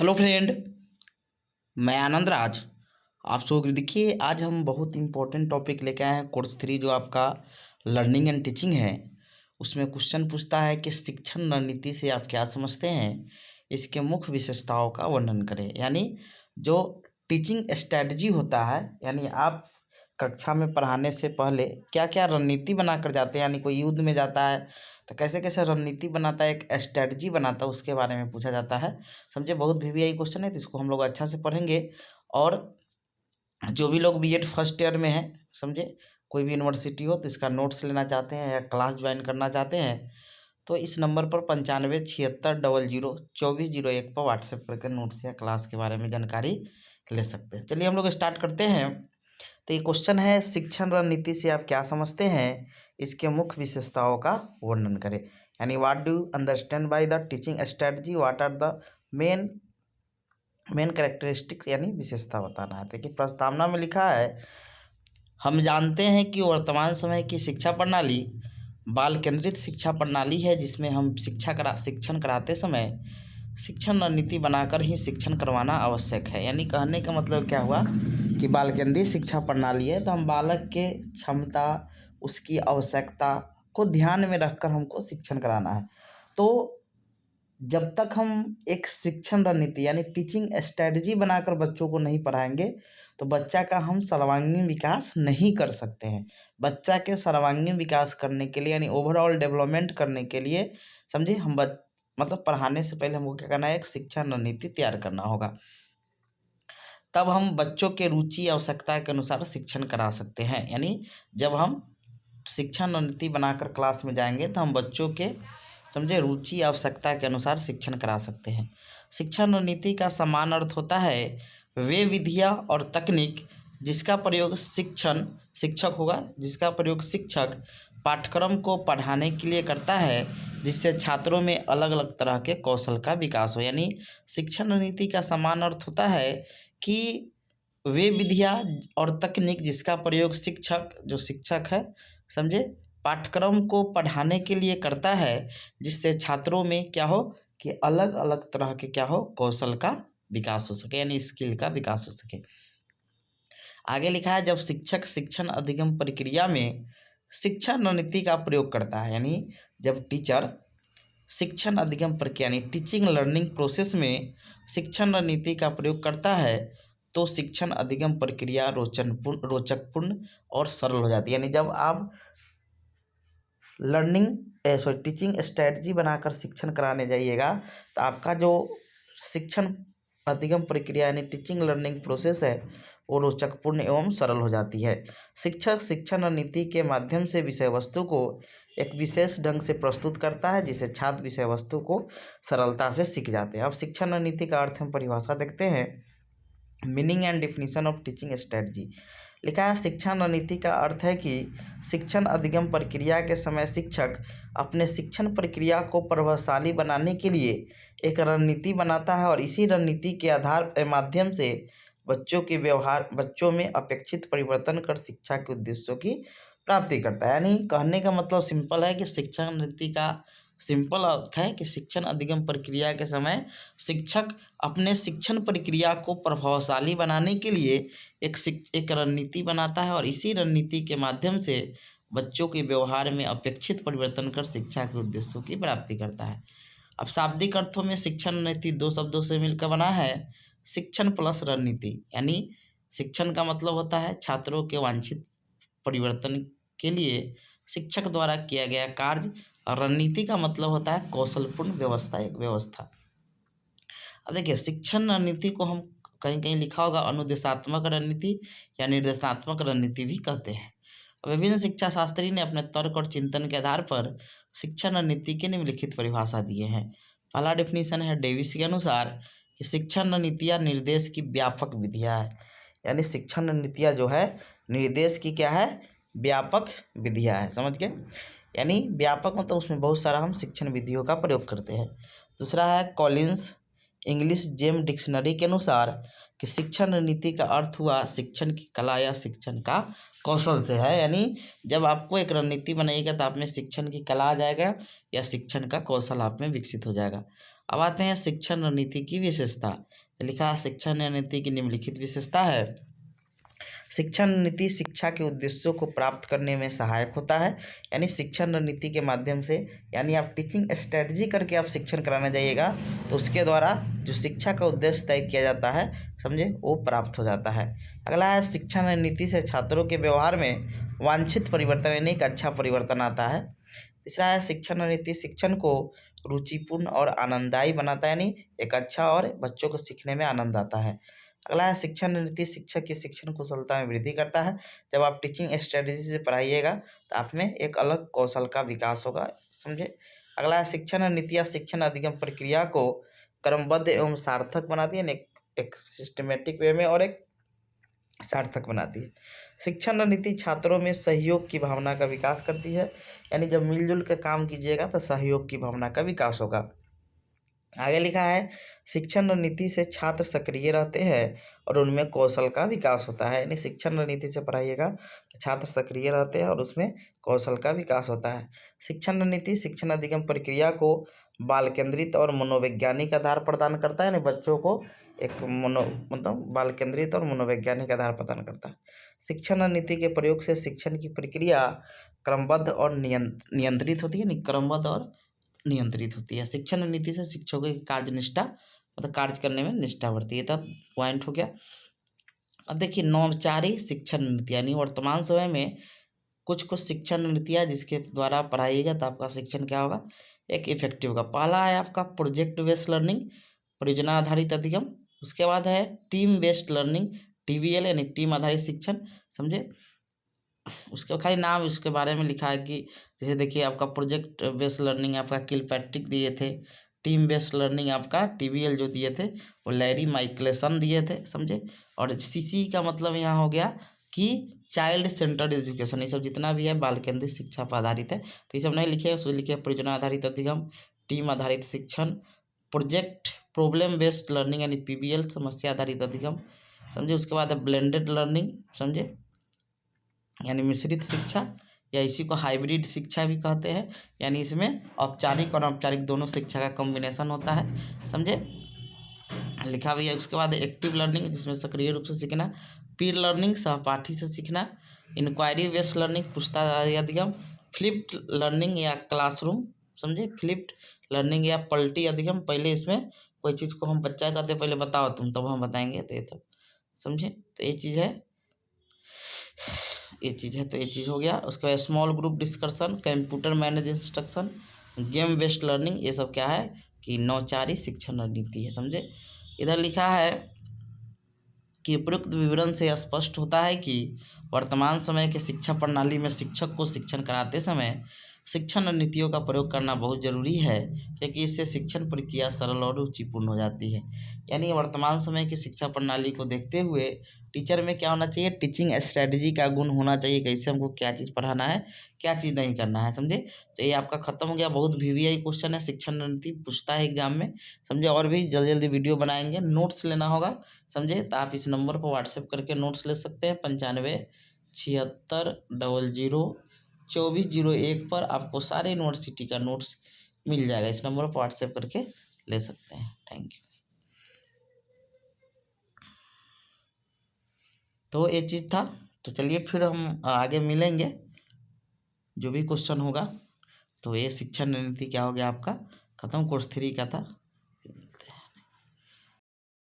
Hello friend, मैं आनंद राज। आप सब देखिए, आज हम बहुत इम्पोर्टेंट टॉपिक लेके आए हैं। कोर्स 3 जो आपका लर्निंग एंड टीचिंग है, उसमें क्वेश्चन पूछता है कि शिक्षण रणनीति से आप क्या समझते हैं, इसके मुख्य विशेषताओं का वर्णन करें। यानी जो टीचिंग स्ट्रेटजी होता है, यानी आप कक्षा में पढ़ाने से पहले क्या क्या रणनीति बनाकर जाते हैं। यानी कोई युद्ध में जाता है तो कैसे कैसे रणनीति बनाता है, एक स्ट्रेटजी बनाता है, उसके बारे में पूछा जाता है। समझे, बहुत वीवीआई क्वेश्चन है, तो इसको हम लोग अच्छा से पढ़ेंगे। और जो भी लोग बीएड फर्स्ट ईयर में हैं, समझे, कोई भी यूनिवर्सिटी हो तो इसका नोट्स लेना चाहते हैं या क्लास ज्वाइन करना चाहते हैं, तो इस नंबर पर 9576002401 पर व्हाट्सएप करके नोट्स या क्लास के बारे में जानकारी ले सकते हैं। चलिए हम लोग स्टार्ट करते हैं। तो ये क्वेश्चन है, शिक्षण रणनीति से आप क्या समझते हैं, इसके मुख्य विशेषताओं का वर्णन करें। यानी what do you understand by the teaching strategy, what are the main characteristic, यानी विशेषता बताना है। देखिए प्रस्तावना में लिखा है, हम जानते हैं कि वर्तमान समय की शिक्षा प्रणाली बाल केंद्रित शिक्षा प्रणाली है, जिसमें हम शिक्षण कराते समय शिक्षण रणनीति बनाकर ही शिक्षण करवाना आवश्यक है। यानी कहने का मतलब क्या हुआ कि बाल केंद्रित शिक्षा प्रणाली है, तो हम बालक के क्षमता, उसकी आवश्यकता को ध्यान में रखकर हमको शिक्षण कराना है। तो जब तक हम एक शिक्षण रणनीति यानी टीचिंग स्ट्रेटजी बनाकर बच्चों को नहीं पढ़ाएंगे, तो बच्चा का हम सर्वांगीण विकास नहीं कर सकते हैं। बच्चा के सर्वांगीण विकास करने के लिए, यानी ओवरऑल डेवलपमेंट करने के लिए, समझे, हम मतलब पढ़ाने से पहले हमको क्या करना है, एक शिक्षण रणनीति तैयार करना होगा। तब हम बच्चों के रुचि आवश्यकता के अनुसार शिक्षण करा सकते हैं। यानी जब हम शिक्षण रणनीति बनाकर क्लास में जाएंगे तो हम बच्चों के, समझे, रुचि आवश्यकता के अनुसार शिक्षण करा सकते हैं। शिक्षण रणनीति का समान अर्थ होता है वे विधियाँ और तकनीक जिसका प्रयोग शिक्षक होगा, जिसका प्रयोग शिक्षक पाठ्यक्रम को पढ़ाने के लिए करता है, जिससे छात्रों में अलग अलग तरह के कौशल का विकास हो। यानी शिक्षण रणनीति का समान अर्थ होता है कि वे विधियाँ और तकनीक जिसका प्रयोग शिक्षक है, समझे, पाठ्यक्रम को पढ़ाने के लिए करता है, जिससे छात्रों में क्या हो कि अलग अलग तरह के क्या हो, कौशल का विकास हो सके, यानी स्किल का विकास हो सके। आगे लिखा है, जब शिक्षक शिक्षण अधिगम प्रक्रिया में शिक्षण रणनीति का प्रयोग करता है, यानी जब टीचर शिक्षण अधिगम प्रक्रिया यानी टीचिंग लर्निंग प्रोसेस में शिक्षण रणनीति का प्रयोग करता है, तो शिक्षण अधिगम प्रक्रिया रोचकपूर्ण और सरल हो जाती है। यानी जब आप टीचिंग स्ट्रेटजी बनाकर शिक्षण कराने जाइएगा, तो आपका जो शिक्षण अधिगम प्रक्रिया यानी टीचिंग लर्निंग प्रोसेस है, वो रोचकपूर्ण एवं सरल हो जाती है। शिक्षक शिक्षण रणनीति के माध्यम से विषय वस्तु को एक विशेष ढंग से प्रस्तुत करता है, जिससे छात्र विषय वस्तु को सरलता से सीख जाते हैं। अब शिक्षण रणनीति का अर्थ हम परिभाषा देखते हैं। Meaning and definition of teaching strategy लिखा है, शिक्षण रणनीति का अर्थ है कि शिक्षण अधिगम प्रक्रिया के समय शिक्षक अपने शिक्षण प्रक्रिया को प्रभावशाली बनाने के लिए एक रणनीति बनाता है, और इसी रणनीति के आधार माध्यम से बच्चों में अपेक्षित परिवर्तन कर शिक्षा के उद्देश्यों की प्राप्ति करता है। यानी कहने का मतलब सिंपल है कि शिक्षण नीति का सिंपल अर्थ है कि शिक्षण अधिगम प्रक्रिया के समय शिक्षक अपने शिक्षण प्रक्रिया को प्रभावशाली बनाने के लिए एक रणनीति बनाता है, और इसी रणनीति के माध्यम से बच्चों के व्यवहार में अपेक्षित परिवर्तन कर शिक्षा के उद्देश्यों की प्राप्ति करता है। अब शाब्दिक अर्थों में शिक्षण रणनीति दो शब्दों से मिलकर बना है, शिक्षण प्लस रणनीति। यानी शिक्षण का मतलब होता है छात्रों के वांछित परिवर्तन के लिए शिक्षक द्वारा किया गया कार्य, और रणनीति का मतलब होता है कौशलपूर्ण व्यवस्था, एक व्यवस्था। अब देखिए, शिक्षण रणनीति को हम कहीं कहीं लिखा होगा अनुदेशात्मक रणनीति या निर्देशात्मक रणनीति भी कहते हैं। विभिन्न शिक्षा शास्त्री ने अपने तर्क और चिंतन के आधार पर शिक्षण रणनीति की निम्नलिखित परिभाषा दिए हैं। पहला डेफिनेशन है डेविस के अनुसार कि शिक्षण रणनीतियाँ निर्देश की व्यापक विधियाँ है। यानी शिक्षण रणनीतियाँ जो है निर्देश की क्या है, व्यापक विधियाँ है। समझ गए, यानी व्यापक मतलब उसमें बहुत सारा हम शिक्षण विधियों का प्रयोग करते हैं। दूसरा है कॉलिंस इंग्लिश जेम डिक्शनरी के अनुसार कि शिक्षण रणनीति का अर्थ हुआ शिक्षण की कला या शिक्षण का कौशल से है। यानी जब आपको एक रणनीति बनाइएगा तो आप में शिक्षण की कला आ जाएगा या शिक्षण का कौशल आप में विकसित हो जाएगा। अब आते हैं शिक्षण रणनीति की विशेषता। लिखा है शिक्षण रणनीति की निम्नलिखित विशेषता है। शिक्षण नीति शिक्षा के उद्देश्यों को प्राप्त करने में सहायक होता है। यानी शिक्षण रणनीति के माध्यम से, यानी आप टीचिंग स्ट्रेटजी करके आप शिक्षण कराने जाइएगा तो उसके द्वारा जो शिक्षा का उद्देश्य तय किया जाता है, समझे, वो प्राप्त हो जाता है। अगला है शिक्षण रणनीति से छात्रों के व्यवहार में वांछित परिवर्तन, यानी एक अच्छा परिवर्तन आता है। तीसरा है शिक्षण रणनीति शिक्षण को रुचिपूर्ण और आनंददायी बनाता है, यानी एक अच्छा और बच्चों को सीखने में आनंद आता है। अगला है शिक्षण रणनीति शिक्षक की शिक्षण कुशलता में वृद्धि करता है। जब आप टीचिंग स्ट्रेटजी से पढ़ाइएगा तो आप में एक अलग कौशल का विकास होगा, समझे। अगला है शिक्षण रणनीति या शिक्षण अधिगम प्रक्रिया को क्रमबद्ध एवं सार्थक बनाती है, एक सिस्टमेटिक वे में और एक सार्थक बनाती है। शिक्षण रणनीति छात्रों में सहयोग की भावना का विकास करती है, यानी जब मिलजुल कर काम कीजिएगा तो सहयोग की भावना का विकास होगा। आगे लिखा है शिक्षण रणनीति से छात्र सक्रिय रहते हैं और उनमें कौशल का विकास होता है। यानी शिक्षण रणनीति से पढ़ाइएगा तो छात्र सक्रिय रहते हैं और उसमें कौशल का विकास होता है। शिक्षण रणनीति शिक्षण अधिगम प्रक्रिया को बाल केंद्रित और मनोवैज्ञानिक आधार प्रदान करता है, यानी बच्चों को एक मतलब बाल केंद्रित और मनोवैज्ञानिक आधार प्रदान करता है। शिक्षण रणनीति के प्रयोग से शिक्षण की प्रक्रिया क्रमबद्ध और नियंत्रित होती है, यानी क्रमबद्ध और नियंत्रित होती है। शिक्षण नीति से शिक्षकों की कार्यनिष्ठा, मतलब कार्य करने में निष्ठा बढ़ती है। तब पॉइंट हो गया। अब देखिए नौचारी शिक्षण नीति, यानी वर्तमान समय में कुछ शिक्षण नीतियाँ जिसके द्वारा पढ़ाइएगा तो आपका शिक्षण क्या होगा, एक इफेक्टिव होगा। पहला है आपका प्रोजेक्ट बेस्ड लर्निंग, परियोजना आधारित अधिगम। उसके बाद है टीम बेस्ड लर्निंग, TBL, यानी टीम आधारित शिक्षण, समझे। उसके खाली नाम उसके बारे में लिखा है कि जैसे देखिए आपका प्रोजेक्ट बेस्ड लर्निंग आपका किलपैट्रिक दिए थे, टीम बेस्ड लर्निंग आपका TBL जो दिए थे वो लैरी माइकलेसन दिए थे, समझे। और CC का मतलब यहाँ हो गया कि चाइल्ड सेंटर्ड एजुकेशन। ये सब जितना भी है बाल केंद्रित शिक्षा पर आधारित है, तो ये सब नहीं लिखे, उसको लिखे परियोजना आधारित अधिगम, टीम आधारित शिक्षण, प्रोजेक्ट प्रॉब्लम बेस्ड लर्निंग यानी PBL, समस्या आधारित अधिगम, समझे। उसके बाद है ब्लेंडेड लर्निंग, समझे, यानी मिश्रित शिक्षा, या इसी को हाइब्रिड शिक्षा भी कहते हैं, यानी इसमें औपचारिक और अनौपचारिक दोनों शिक्षा का कॉम्बिनेशन होता है, समझे, लिखा भी है। उसके बाद एक्टिव लर्निंग जिसमें सक्रिय रूप से सीखना, पीर लर्निंग सहपाठी से सीखना, इंक्वायरी बेस्ड लर्निंग पूछताछ अधिगम, फ्लिप्ड लर्निंग या क्लासरूम, समझे, फ्लिप्ड लर्निंग या पलटी अधिगम। पहले इसमें कोई चीज़ को हम बच्चा कहते पहले बताओ तुम, तब हम बताएंगे, तो ये तो समझे। तो ये चीज़ है, ये चीज़ है, तो ये चीज़ हो गया। उसके बाद small group discussion, computer manage instruction, game based learning, ये सब क्या है कि नौचारी शिक्षण रणनीति है, समझे। इधर लिखा है कि उपयुक्त विवरण से स्पष्ट होता है कि वर्तमान समय के शिक्षा प्रणाली में शिक्षक को शिक्षण कराते समय शिक्षण रणनीतियों का प्रयोग करना बहुत ज़रूरी है, क्योंकि इससे शिक्षण प्रक्रिया सरल और रुचिपूर्ण हो जाती है। यानी वर्तमान समय की शिक्षा प्रणाली को देखते हुए टीचर में क्या होना चाहिए, टीचिंग स्ट्रेटजी का गुण होना चाहिए, कैसे हमको क्या चीज़ पढ़ाना है, क्या चीज़ नहीं करना है, समझे। तो ये आपका खत्म हो गया। बहुत VVI क्वेश्चन है, शिक्षण रणनीति पूछता है एग्जाम में, समझे। और भी जल्दी जल्दी वीडियो बनाएंगे, नोट्स लेना होगा, समझे। तो आप इस नंबर पर व्हाट्सएप करके नोट्स ले सकते हैं, 9576002401 पर आपको सारे यूनिवर्सिटी का नोट्स मिल जाएगा। इस नंबर पर व्हाट्सएप करके ले सकते हैं। Thank you. तो ये चीज़ था, तो चलिए फिर हम आगे मिलेंगे, जो भी क्वेश्चन होगा। तो ये शिक्षण रणनीति क्या हो गया आपका खत्म, कोर्स 3 का था।